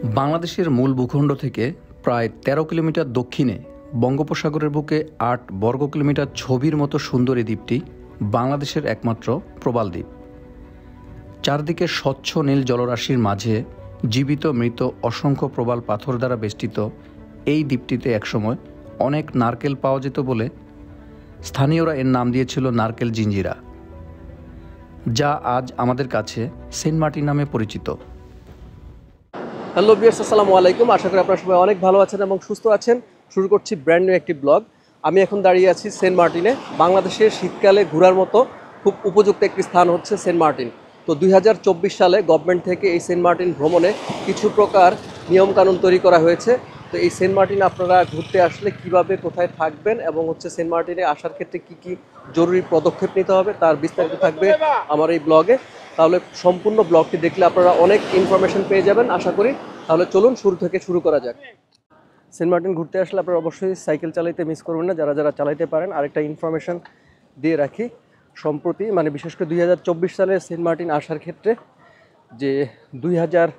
বাংলাদেশের মূল ভূখণ্ড থেকে প্রায় ১৩ কিলোমিটার দক্ষিণে বঙ্গোপসাগরের বুকে ৮ বর্গ কিলোমিটার ছবির মতো সুন্দর এই দ্বীপটি বাংলাদেশের একমাত্র প্রবাল দ্বীপ। চারদিকে স্বচ্ছ নীল জলরাশির মাঝে জীবিত মৃত অসংখ্য প্রবাল পাথর দ্বারা বেষ্টিত এই দ্বীপটিতে একসময় অনেক নারকেল পাওয়া যেত বলে স্থানীয়রা এর নাম দিয়েছিল নারকেল জিঞ্জিরা, যা আজ আমাদের কাছে সেন্ট মার্টিন নামে পরিচিত। হ্যালো ভিউয়ার্স, আসসালামু আলাইকুম। আশা করি আপনারা সবাই অনেক ভালো আছেন এবং সুস্থ আছেন। শুরু করছি ব্র্যান্ড নিউ একটি ব্লগ। আমি এখন দাঁড়িয়ে আছি সেন্ট মার্টিনে। বাংলাদেশের শীতকালে ঘোরার মতো খুব উপযুক্ত একটি স্থান হচ্ছে সেন্ট মার্টিন। তো ২০২৪ সালে গভর্নমেন্ট থেকে এই সেন্ট মার্টিন ভ্রমণে কিছু প্রকার নিয়মকানুন তৈরি করা হয়েছে। তো এই সেন্ট মার্টিন আপনারা ঘুরতে আসলে কিভাবে কোথায় থাকবেন এবং সেন্ট মার্টিনে আসার ক্ষেত্রে কি কি জরুরি পদক্ষেপ নিতে হবে তার বিস্তারিত থাকবে আমার এই ব্লগে। তাহলে সম্পূর্ণ ব্লগটি দেখলে আপনারা অনেক ইনফরমেশন পেয়ে যাবেন আশা করি। তাহলে চলুন শুরু থেকে শুরু করা যাক। সেন্ট মার্টিন ঘুরতে আসলে আপনারা অবশ্যই সাইকেল চালাইতে মিস করবেন না, যারা যারা চালাইতে পারেন। আরেকটা ইনফরমেশন দিয়ে রাখি, সম্প্রতি বিশেষ করে ২০২৪ সালে সেন্ট মার্টিন আসার ক্ষেত্রে যে ২০০০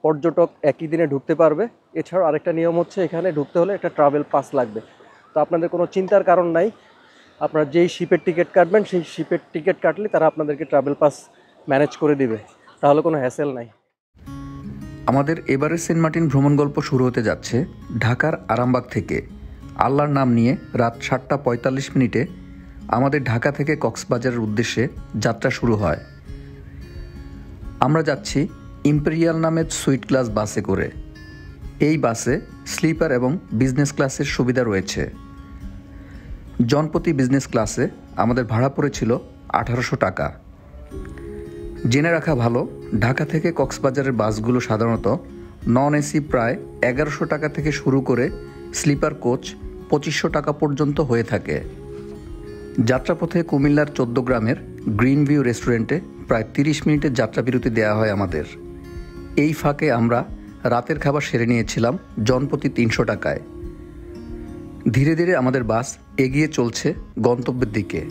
পর্যটক একই দিনে ঢুকতে পারবে। এছাড়াও আরেকটা নিয়ম হচ্ছে, এখানে ঢুকতে হলে একটা ট্রাভেল পাস লাগবে। তো আপনাদের কোনো চিন্তার কারণ নাই, আপনারা যেই শিপের টিকিট কাটবেন সেই শিপের টিকিট কাটলে তারা আপনাদেরকে ট্রাভেল পাস ম্যানেজ করে দিবে, তাহলে কোনো হ্যাসেল নাই। আমাদের এবারের সেন্ট মার্টিন ভ্রমণ গল্প শুরু হতে যাচ্ছে ঢাকার আরামবাগ থেকে। আল্লাহর নাম নিয়ে রাত ৭টা ৪৫ আমাদের ঢাকা থেকে কক্সবাজারের উদ্দেশ্যে যাত্রা শুরু হয়। আমরা যাচ্ছি ইম্পেরিয়াল নামের সুইট ক্লাস বাসে করে। এই বাসে স্লিপার এবং বিজনেস ক্লাসের সুবিধা রয়েছে। জনপ্রতি বিজনেস ক্লাসে আমাদের ভাড়া পড়েছিল ১৮০০ টাকা। জেনে রাখা ভালো, ঢাকা থেকে কক্সবাজারের বাসগুলো সাধারণত নন এসি প্রায় ১১০০ টাকা থেকে শুরু করে স্লিপার কোচ ২৫০০ টাকা পর্যন্ত হয়ে থাকে। যাত্রাপথে কুমিল্লার ১৪ গ্রামের গ্রিন ভিউ রেস্টুরেন্টে প্রায় ৩০ মিনিটের যাত্রা বিরতি দেওয়া হয় আমাদের। এই ফাঁকে আমরা রাতের খাবার সেরে নিয়েছিলাম জনপ্রতি ৩০০ টাকায়। ধীরে ধীরে আমাদের বাস এগিয়ে চলছে গন্তব্যের দিকে।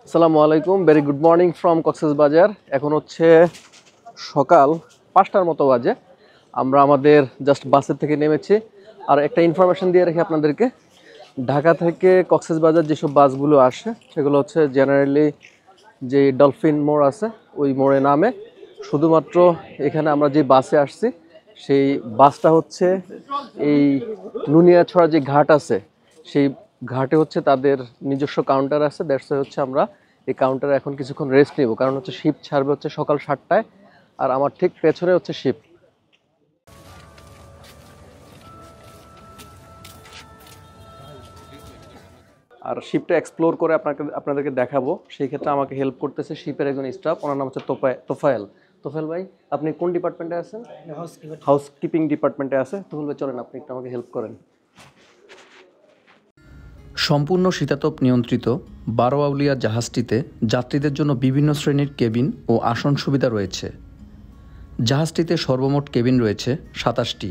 আসসালামু আলাইকুম, very good morning from Cox's Bazar. এখন সকাল ৫টার মতো বাজে। আমরা আমাদের জাস্ট বাসের থেকে নেমেছি। আর একটা ইনফরমেশন দিয়ে রাখি আপনাদেরকে, ঢাকা থেকে কক্সবাজার যেসব বাসগুলো আসে সেগুলো জেনারেলি যে ডলফিন মোড় আছে ওই মোড়ে নামে। শুধুমাত্র এখানে আমরা যে বাসে আসছি সেই বাসটা এই নুনিয়াছড়া যে ঘাট আছে সেই ঘাটে তাদের নিজস্ব কাউন্টার আছে। দ্যাটস আমরা এই কাউন্টারে এখন কিছুক্ষণ রেস্ট নেব, কারণ শিপ ছাড়বে সকাল ৭টায়। আর আমার ঠিক পেছনে শিপ। আর শিপটা এক্সপ্লোর করে আপনাদেরকে দেখাবো। সেই ক্ষেত্রে আমাকে হেল্প করতেছে শিপের একজন স্টাফ, ওনার নাম তোফায়েল। তোফায়েল ভাই, আপনি কোন ডিপার্টমেন্টে আছেন? হাউসকিপিং ডিপার্টমেন্টে আছে। তোফায়েল ভাই, চলেন আপনি একটু আমাকে হেল্প করেন। সম্পূর্ণ শীতাতপ নিয়ন্ত্রিত ১২ আউলিয়া জাহাজটিতে যাত্রীদের জন্য বিভিন্ন শ্রেণীর কেবিন ও আসন সুবিধা রয়েছে। জাহাজটিতে সর্বমোট কেবিন রয়েছে ২৭টি।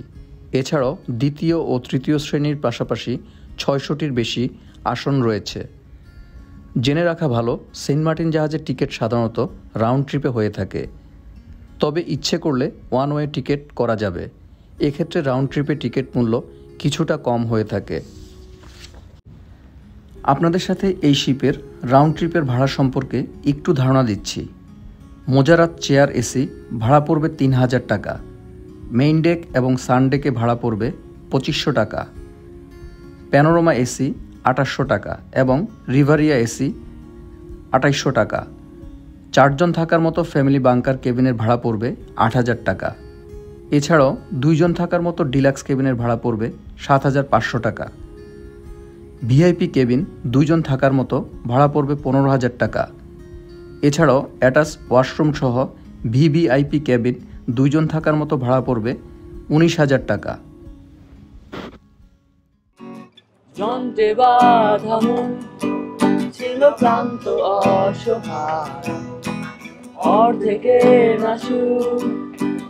এছাড়াও দ্বিতীয় ও তৃতীয় শ্রেণীর পাশাপাশি ৬০০টির বেশি আসন রয়েছে। জেনে রাখা ভালো, সেন্ট মার্টিন জাহাজের টিকিট সাধারণত রাউন্ড ট্রিপে হয়ে থাকে, তবে ইচ্ছে করলে ওয়ান ওয়ে টিকিট করা যাবে। এক্ষেত্রে রাউন্ড ট্রিপে টিকিট মূল্য কিছুটা কম হয়ে থাকে। আপনাদের সাথে এই শিপের রাউন্ড ট্রিপের ভাড়া সম্পর্কে একটু ধারণা দিচ্ছি। মোজারাত চেয়ার এসি ভাড়া পড়বে ৩০০০ টাকা। মেইন ডেক এবং সানডেকে ভাড়া পড়বে ২৫০০ টাকা। প্যানোরামা এসি ২৮০০ টাকা এবং রিভারিয়া এসি ২৮০০ টাকা। ৪ জন থাকার মতো ফ্যামিলি বাংকার কেবিনের ভাড়া পড়বে ৮০০০ টাকা। এছাড়াও ২ জন থাকার মতো ডিলাক্স কেবিনের ভাড়া পড়বে ৭৫০০ টাকা। ভিআইপি কেবিন ২ জন থাকার মতো ভাড়া পড়বে ১৫০০০ টাকা। এছাড়াও অ্যাটাচ ওয়াশরুম সহ ভিভিআইপি কেবিন ২ জন থাকার মতো ভাড়া পড়বে ১৯০০০ টাকা। যন্ত্রে বাঁধা মন ছিল ক্লান্ত অসহায়, অর্ধেকে নাশু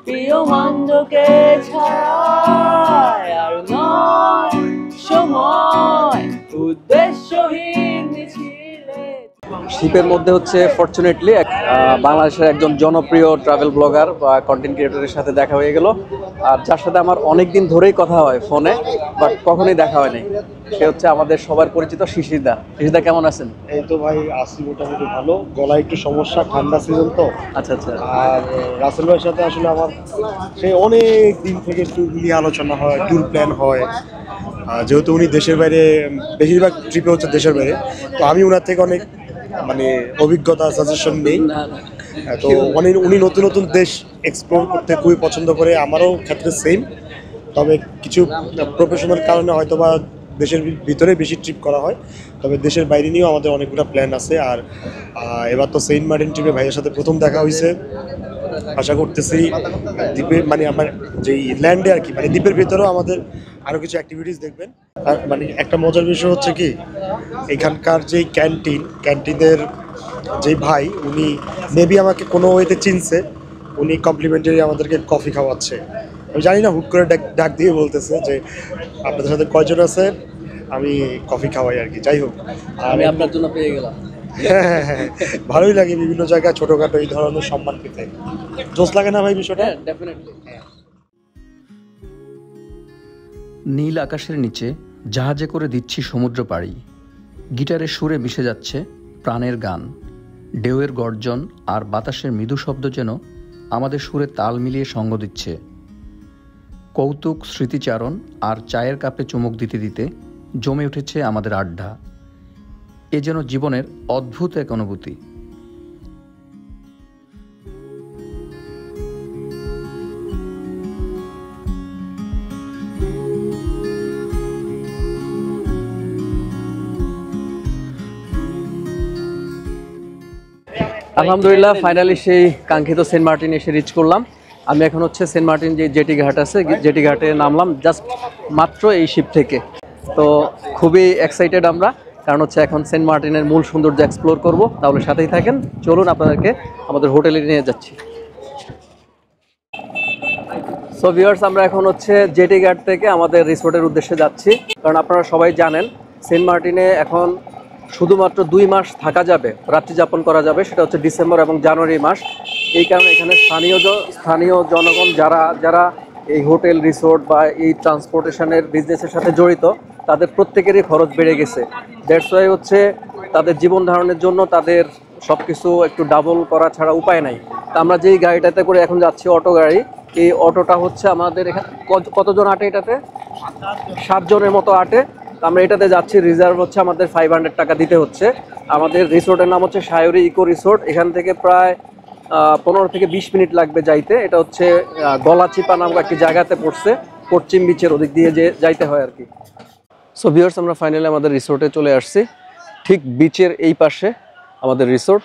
প্রিয় মাঞ্জকে ছায়। আর নয় সময় উদ্দেশ্যহীন মিছিলে শিপের মধ্যে হচ্ছে ফরচুনেটলি বাংলাদেশের একজন জনপ্রিয় ট্রাভেল ব্লগার বা কন্টেন্ট ক্রিয়েটরের সাথে দেখা হয়ে গেল, আর যার সাথে আমার অনেক দিন ধরেই কথা হয় ফোনে, বাট কখনোই দেখা হয়নি। সে হচ্ছে আমাদের সবার পরিচিত শিশিরদা। শিশিরদা কেমন আছেন? এই তো ভাই আছি মোটামুটি ভালো, গলায় একটু সমস্যা, ঠান্ডা সিজন তো। আচ্ছা আচ্ছা। আর রাসেল ভাইয়ের সাথে আসলে আমার সেই অনেক দিন থেকে ট্যুর নিয়ে আলোচনা হয়, ট্যুর প্ল্যান হয়। যেহেতু উনি দেশের বাইরে, বেশিরভাগ ট্রিপে হচ্ছে দেশের বাইরে, তো আমি ওনার থেকে অনেক মানে অভিজ্ঞতা সাজেশন নেই। তো উনি নতুন নতুন দেশ এক্সপ্লোর করতে খুবই পছন্দ করে, আমারও ক্ষেত্রে সেম। তবে কিছু প্রফেশনাল কারণে হয়তো বা দেশের ভিতরে বেশি ট্রিপ করা হয়, তবে দেশের বাইরে নিয়েও আমাদের অনেকগুলো প্ল্যান আছে। আর এবার তো সেন্ট মার্টিন ট্রিপে ভাইয়ের সাথে প্রথম দেখা হয়েছে। আশা করতেছি দ্বীপে মানে আমার যেই ল্যান্ডে আর কি, মানে দ্বীপের ভিতরেও আমাদের আরও কিছু অ্যাক্টিভিটিস দেখবেন। আর মানে একটা মজার বিষয় হচ্ছে কি, এখানকার যেই ক্যান্টিনের যেই ভাই, উনি মেবি আমাকে কোনো ওয়েতে চিনছে, উনি কমপ্লিমেন্টারি আমাদেরকে কফি খাওয়াচ্ছে। আমি জানি না, হুট করে ডাক দিয়ে বলতেছে যে আপনাদের সাথে কয়জন আছে, আমি কফি খাওয়াই আর কি। যাই হোক, আমি আপনার জন্য পেয়ে গেলাম। হ্যাঁ, ভালোই লাগে বিভিন্ন জায়গায় ছোটোখাটো এই ধরনের সম্মান পেতে। জোস লাগে না ভাই বিষয়টা? ডেফিনেটলি। নীল আকাশের নিচে জাহাজে করে দিচ্ছি সমুদ্র পাড়ি, গিটারের সুরে মিশে যাচ্ছে প্রাণের গান। ঢেউয়ের গর্জন আর বাতাসের মৃদু শব্দ যেন আমাদের সুরে তাল মিলিয়ে সঙ্গ দিচ্ছে। কৌতুক, স্মৃতিচারণ আর চায়ের কাপে চুমুক দিতে দিতে জমে উঠেছে আমাদের আড্ডা। এ যেন জীবনের অদ্ভুত এক অনুভূতি। আলহামদুলিল্লাহ, ফাইনালি সেই কাঙ্ক্ষিত সেন্ট মার্টিন এসে রিচ করলাম। আমি এখন হচ্ছে সেন্ট মার্টিন যে জেটি ঘাট আছে, জেটি ঘাটে নামলাম জাস্ট মাত্র এই শিপ থেকে। তো খুবই এক্সাইটেড আমরা, কারণ হচ্ছে এখন সেন্ট মার্টিনের মূল সৌন্দর্য এক্সপ্লোর করব। তাহলে সাথেই থাকেন, চলুন আপনাদেরকে আমাদের হোটেলে নিয়ে যাচ্ছি। সো ভিউয়ার্স, আমরা এখন হচ্ছে জেটি ঘাট থেকে আমাদের রিসোর্টের উদ্দেশ্যে যাচ্ছি, কারণ আপনারা সবাই জানেন সেন্ট মার্টিনে এখন শুধুমাত্র 2 মাস থাকা যাবে, রাত্রি যাপন করা যাবে, সেটা হচ্ছে ডিসেম্বর এবং জানুয়ারি মাস। এই কারণে এখানে স্থানীয় জনগণ যারা এই হোটেল, রিসোর্ট বা এই ট্রান্সপোর্টেশনের বিজনেসের সাথে জড়িত, তাদের প্রত্যেকেরই খরচ বেড়ে গেছে। দ্যাটস ওয়াই হচ্ছে তাদের জীবন ধারণের জন্য তাদের সব কিছু একটু ডাবল করা ছাড়া উপায় নাই। তা আমরা যেই গাড়িটাতে করে এখন যাচ্ছি, অটো গাড়ি, এই অটোটা হচ্ছে আমাদের এখানে কতজন আটে? এটাতে 7 জনের মতো আটে। আমরা এটাতে যাচ্ছি, রিজার্ভ হচ্ছে আমাদের 500 টাকা দিতে হচ্ছে। আমাদের রিসোর্টের নাম হচ্ছে সায়রি ইকো রিসোর্ট। এখান থেকে প্রায় 15 থেকে 20 মিনিট লাগবে যাইতে। এটা হচ্ছে গলাচিপা নামক একটি জায়গাতে পড়ছে, পশ্চিম বিচের ওদিক দিয়ে যে যাইতে হয় আর কি। সো ভিউয়ার্স, আমরা ফাইনালি আমাদের রিসোর্টে চলে আসছি। ঠিক বিচের এই পাশে আমাদের রিসোর্ট।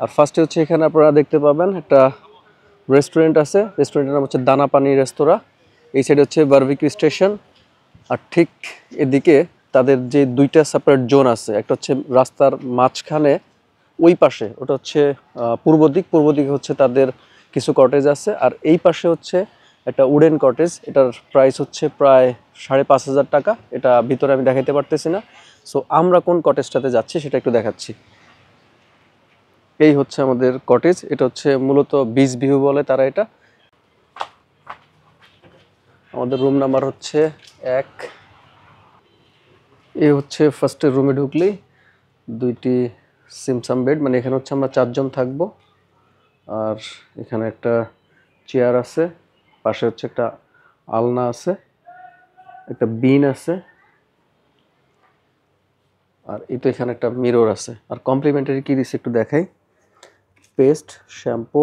আর ফার্স্টে হচ্ছে এখানে আপনারা দেখতে পাবেন একটা রেস্টুরেন্ট আছে। রেস্টুরেন্টের নাম হচ্ছে দানা পানি রেস্তোরাঁ। এই সাইডে হচ্ছে বারবিকিউ স্টেশন। আর ঠিক এদিকে তাদের যে 2টা সেপারেট জোন আছে, একটা হচ্ছে রাস্তার মাঝখানে ওই পাশে, ওটা হচ্ছে পূর্ব দিকে হচ্ছে তাদের কিছু কটেজ আছে। আর এই পাশে হচ্ছে একটা উডেন কটেজ, এটার প্রাইস হচ্ছে প্রায় 5,500 টাকা। এটা ভিতরে আমি দেখাতে পারতেছি না। সো আমরা কোন কটেজটাতে যাচ্ছি সেটা একটু দেখাচ্ছি। এই হচ্ছে আমাদের কটেজ। এটা হচ্ছে মূলত বিচ ভিউ বলে তারা এটা। আমাদের রুম নাম্বার হচ্ছে 1। এই হচ্ছে ফার্স্টের রুমে ঢুকলেই 2টি সিমসাম বেড, মানে এখানে হচ্ছে আমরা 4 জন থাকবো। আর এখানে একটা চেয়ার আছে, পাশে হচ্ছে একটা আলনা আছে, একটা বিন আছে, আর এই তো এখানে একটা মিরর আছে। আর কমপ্লিমেন্টারি কি দিচ্ছে একটু দেখাই, পেস্ট, শ্যাম্পু,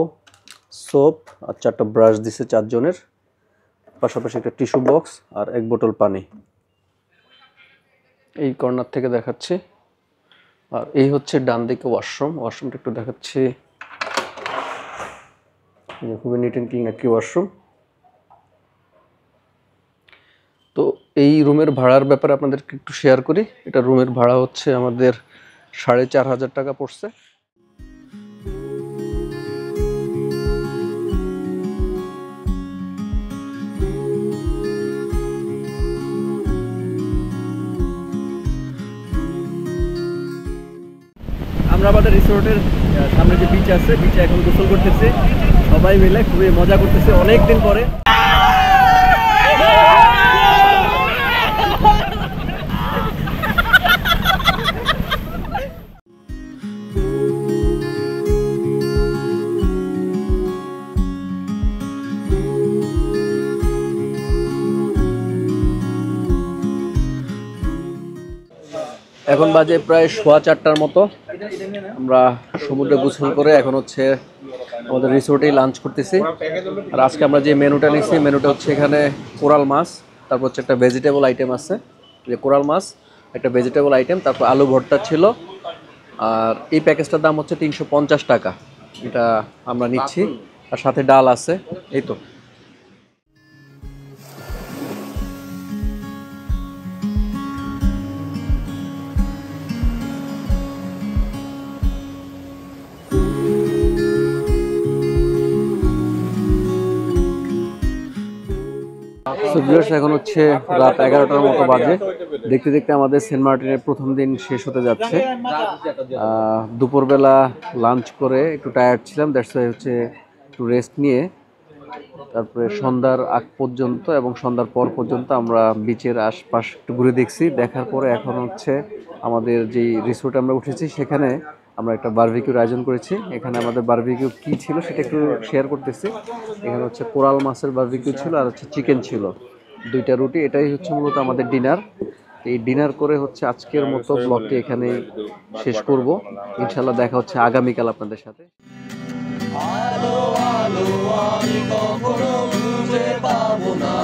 সোপ আর 4টা ব্রাশ দিছে 4 জনের। পাশাপাশি একটা টিস্যু বক্স আর 1 বোতল পানি। এই কর্নার থেকে দেখাচ্ছি। আর এই হচ্ছে ডান দিকে ওয়াশরুমটা একটু দেখাচ্ছি। খুবই নিট অ্যান্ড ক্লিন একটি ওয়াশরুম। তো এই রুমের ভাড়ার ব্যাপারে আপনাদেরকে একটু শেয়ার করি। এটা রুমের ভাড়া হচ্ছে আমাদের 4,500 টাকা পড়ছে। আমরা আমরা আমাদের রিসোর্টের সামনে যে বিচ আছে, বিচে এখন গোসল করতেছি সবাই মিলে, খুবই মজা করতেছি অনেক দিন পরে। এখন বাজে প্রায় 4:15টার মতো। আমরা সমুদ্রে গোসল করে এখন হচ্ছে আমাদের রিসোর্টেই লাঞ্চ করতেছি। আর আজকে আমরা যে মেনুটা নিয়েছি, মেনুটা হচ্ছে এখানে কোরাল মাছ, তারপর হচ্ছে একটা ভেজিটেবল আইটেম আছে, যে কোরাল মাছ, একটা ভেজিটেবল আইটেম, তারপর আলু ভর্তা ছিল। আর এই প্যাকেজটার দাম হচ্ছে 350 টাকা, এটা আমরা নিচ্ছি। আর সাথে ডাল আছে, এই তো। এখন হচ্ছে রাত 11টার মতো বাজে। দেখতে দেখতে আমাদের সেন্ট মার্টিনের প্রথম দিন শেষ হতে যাচ্ছে। দুপুরবেলা লাঞ্চ করে একটু টায়ার্ড ছিলাম, দ্যাটস ওয়াই হচ্ছে একটু রেস্ট নিয়ে তারপরে সন্ধ্যার আগ পর্যন্ত এবং সন্ধ্যার পর পর্যন্ত আমরা বিচের আশপাশ একটু ঘুরে দেখছি। দেখার পরে এখন হচ্ছে আমাদের যেই রিসোর্টে আমরা উঠেছি সেখানে আমরা একটা বারবিকিউর আয়োজন করেছি। এখানে আমাদের বারবিকিউ কী ছিল সেটা একটু শেয়ার করতেছি। এখানে হচ্ছে কোরাল মাছের বারবিকিউ ছিল আর হচ্ছে চিকেন ছিল, 2টা রুটি। এটাই হচ্ছে মূলত আমাদের ডিনার। এই ডিনার করে হচ্ছে আজকের মতো ব্লগটি এখানে শেষ করব। ইনশাল্লাহ দেখা হচ্ছে আগামীকাল আপনাদের সাথে। আলো আলো আমি কখনো খুঁজে পাবো না,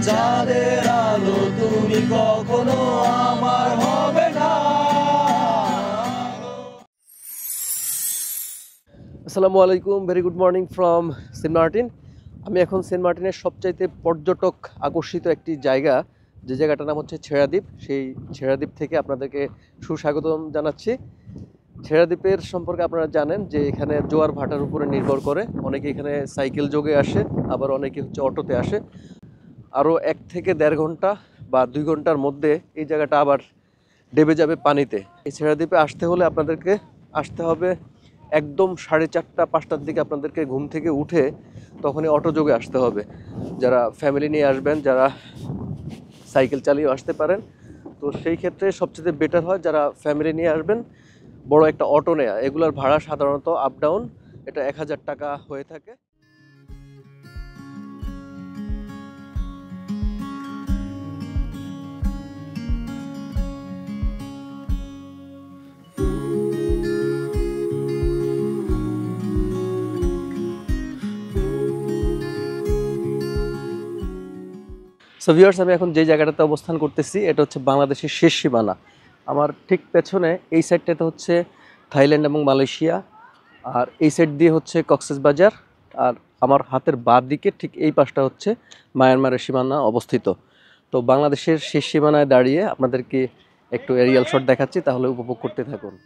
চাঁদের আলো তুমি কখনো আমার হবে না। আসসালামু আলাইকুম, very good morning from Saint Martin. আমি এখন সেন্ট মার্টিনের সবচাইতে পর্যটক আকর্ষিত একটি জায়গা, যে জায়গাটার নাম হচ্ছে ছেড়া দ্বীপ। সেই ছেড়া দ্বীপ থেকে আপনাদেরকে সুস্বাগতম জানাচ্ছি। ছেড়া দ্বীপের সম্পর্কে আপনারা জানেন যে এখানে জোয়ার ভাটার উপরে নির্ভর করে। অনেকে এখানে সাইকেল যোগে আসে, আবার অনেকে হচ্ছে অটোতে আসে। আরও 1 থেকে 1.5 ঘন্টা বা 2 ঘন্টার মধ্যে এই জায়গাটা আবার ডেবে যাবে পানিতে। এই ছেড়া দ্বীপে আসতে হলে আপনাদেরকে আসতে হবে একদম 4:30-5টার দিকে। আপনাদেরকে ঘুম থেকে উঠে তখনই অটো যোগে আসতে হবে। যারা ফ্যামিলি নিয়ে আসবেন, যারা সাইকেল চালিয়েও আসতে পারেন, তো সেই ক্ষেত্রে সবচেয়ে বেটার হয় যারা ফ্যামিলি নিয়ে আসবেন বড় একটা অটো নেয়া। এগুলোর ভাড়া সাধারণত আপ ডাউন এটা 1000 টাকা হয়ে থাকে। সো ভিউয়ার্স, আমি এখন যে জায়গাটাতে অবস্থান করতেছি এটা হচ্ছে বাংলাদেশের শেষ সীমানা। আমার ঠিক পেছনে এই সাইডটাতে হচ্ছে থাইল্যান্ড এবং মালয়েশিয়া, আর এই সাইড দিয়ে হচ্ছে কক্সবাজার, আর আমার হাতের বাঁ দিকে ঠিক এই পাশটা হচ্ছে মায়ানমারের সীমানা অবস্থিত। তো বাংলাদেশের শেষ সীমানায় দাঁড়িয়ে আপনাদেরকে একটু এরিয়াল শট দেখাচ্ছি, তাহলে উপভোগ করতে থাকুন।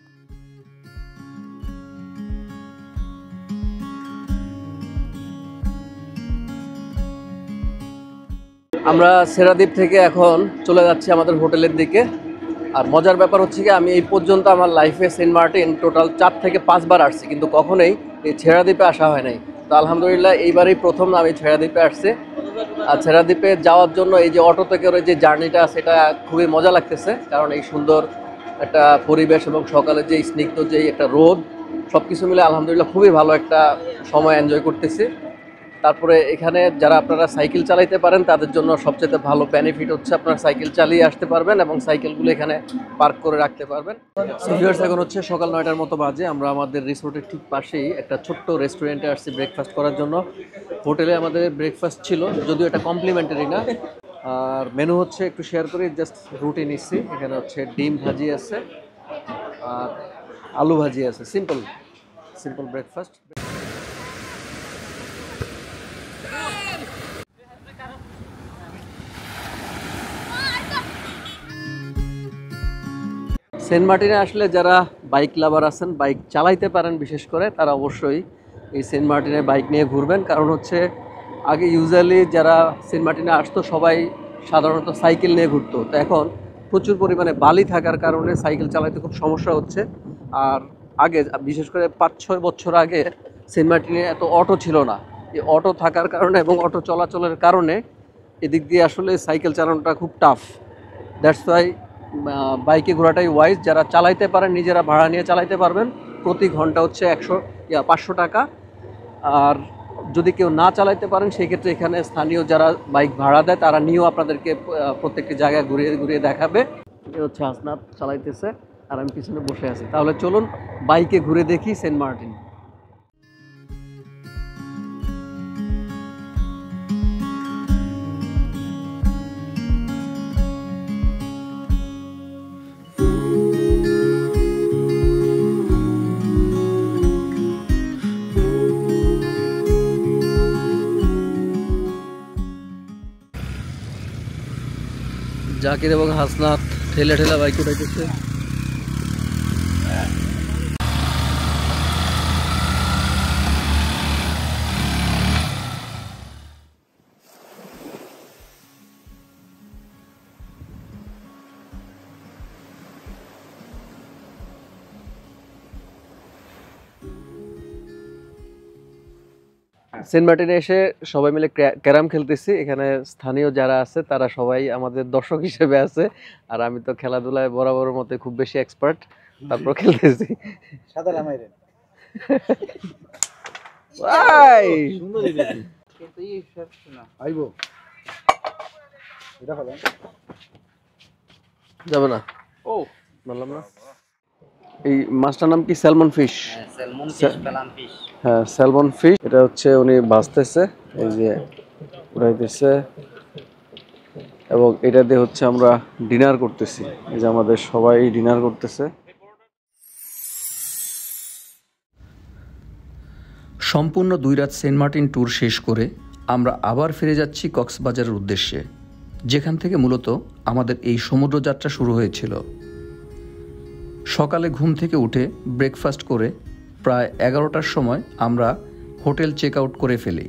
আমরা ছেড়া দ্বীপ থেকে এখন চলে যাচ্ছি আমাদের হোটেলের দিকে। আর মজার ব্যাপার হচ্ছে কি, আমি এই পর্যন্ত আমার লাইফে সেন্ট মার্টিন টোটাল 4 থেকে 5 বার আসছি, কিন্তু কখনোই এই ছেড়া দ্বীপে আসা হয় নাই। তো আলহামদুলিল্লাহ এইবারই প্রথম আমি ছেড়া দ্বীপে আসছি। আর ছেড়া দ্বীপে যাওয়ার জন্য এই যে অটো থেকে যে জার্নিটা, সেটা খুবই মজা লাগতেছে, কারণ এই সুন্দর একটা পরিবেশ এবং সকালে যে স্নিগ্ধ যে একটা রোদ, সব কিছু মিলে আলহামদুলিল্লাহ খুবই ভালো একটা সময় এনজয় করতেছি। তারপরে এখানে যারা আপনারা সাইকেল চালাইতে পারেন তাদের জন্য সবচেয়ে ভালো বেনিফিট হচ্ছে আপনারা সাইকেল চালিয়ে আসতে পারবেন এবং সাইকেলগুলো এখানে পার্ক করে রাখতে পারবেন। ভিউয়ার্স, এখন হচ্ছে সকাল 9টার মতো বাজে। আমরা আমাদের রিসোর্টের ঠিক পাশেই একটা ছোট্ট রেস্টুরেন্টে আসছি ব্রেকফাস্ট করার জন্য। হোটেলে আমাদের ব্রেকফাস্ট ছিল, যদিও এটা কমপ্লিমেন্টারি না। আর মেনু হচ্ছে একটু শেয়ার করি, জাস্ট রুটি নিচ্ছি। এখানে হচ্ছে ডিম ভাজি আছে আর আলু ভাজি আছে, সিম্পল ব্রেকফাস্ট। সেন্ট মার্টিনে আসলে যারা বাইক লাভার আছেন, বাইক চালাইতে পারেন বিশেষ করে, তারা অবশ্যই এই সেন্ট মার্টিনে বাইক নিয়ে ঘুরবেন। কারণ হচ্ছে আগে ইউজুয়ালি যারা সেন্ট মার্টিনে আসতো সবাই সাধারণত সাইকেল নিয়ে ঘুরতো, তো এখন প্রচুর পরিমাণে বালি থাকার কারণে সাইকেল চালাইতে খুব সমস্যা হচ্ছে। আর আগে বিশেষ করে 5-6 বছর আগে সেন্ট মার্টিনে এত অটো ছিল না। এই অটো থাকার কারণে এবং অটো চলাচলের কারণে এদিক দিয়ে আসলে সাইকেল চালানোটা খুব টাফ। দ্যাটস ওয়াই বাইকে ঘোরাটাই ওয়াইজ। যারা চালাইতে পারেন নিজেরা ভাড়া নিয়ে চালাইতে পারবেন, প্রতি ঘন্টা হচ্ছে 500 টাকা। আর যদি কেউ না চালাইতে পারেন সেই ক্ষেত্রে এখানে স্থানীয় যারা বাইক ভাড়া দেয় তারা নিয়েও আপনাদেরকে প্রত্যেকটি জায়গায় ঘুরিয়ে ঘুরিয়ে দেখাবে। এ হচ্ছে হাসনাত চালাইতেছে আর আমি পিছনে বসে আছি। তাহলে চলুন বাইকে ঘুরে দেখি সেন্ট মার্টিন। জাকির এবং হাসনাত ঠেলে ঠেলে বাইক উঠাইতেছে। সেন্ট মার্টিনে এসে সবাই মিলে ক্যারাম খেলতেছি। এখানে স্থানীয় যারা আছে তারা সবাই আমাদের দর্শক হিসেবে আছে, আর আমি তো খেলাধুলায় বরাবরের মতো খুব বেশি এক্সপার্ট, তারপর খেলতেছি। যাবে না? ও বললাম না। এই মাছটার নাম কি? Salmon fish. হ্যাঁ, স্যালমন ফিশ। এটা হচ্ছে উনি ভাজতেছে, এই যে উড়াইতেছে, এবং এটা দিয়ে হচ্ছে আমরা ডিনার করতেছি। এই যে আমাদের সবাই ডিনার করতেছে। সম্পূর্ণ 2 রাত সেন্ট মার্টিন ট্যুর শেষ করে আমরা আবার ফিরে যাচ্ছি কক্সবাজারের উদ্দেশ্যে, যেখান থেকে মূলত আমাদের এই সমুদ্রযাত্রা শুরু হয়েছিল। সকালে ঘুম থেকে উঠে ব্রেকফাস্ট করে প্রায় 11টার সময় আমরা হোটেল চেক আউট করে ফেলি।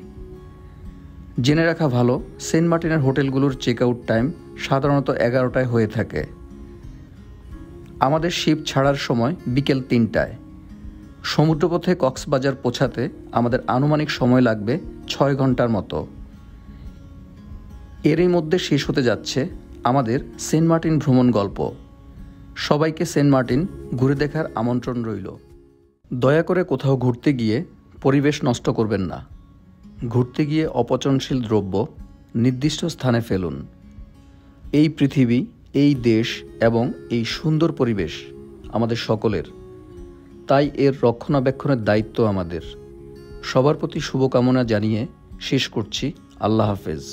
জেনে রাখা ভালো, সেন্ট মার্টিনের হোটেলগুলোর চেক আউট টাইম সাধারণত 11টায় হয়ে থাকে। আমাদের শিপ ছাড়ার সময় বিকেল 3টায়। সমুদ্রপথে কক্সবাজার পৌঁছাতে আমাদের আনুমানিক সময় লাগবে 6 ঘন্টার মতো। এরই মধ্যে শেষ হতে যাচ্ছে আমাদের সেন্ট মার্টিন ভ্রমণ গল্প। সবাইকে সেন্ট মার্টিন ঘুরে দেখার আমন্ত্রণ রইল। দয়া করে কোথাও ঘুরতে গিয়ে পরিবেশ নষ্ট করবেন না। ঘুরতে গিয়ে অপচনশীল দ্রব্য নির্দিষ্ট স্থানে ফেলুন। এই পৃথিবী, এই দেশ এবং এই সুন্দর পরিবেশ আমাদের সকলের, তাই এর রক্ষণাবেক্ষণের দায়িত্ব আমাদের। সবার প্রতি শুভকামনা জানিয়ে শেষ করছি। আল্লাহ হাফেজ।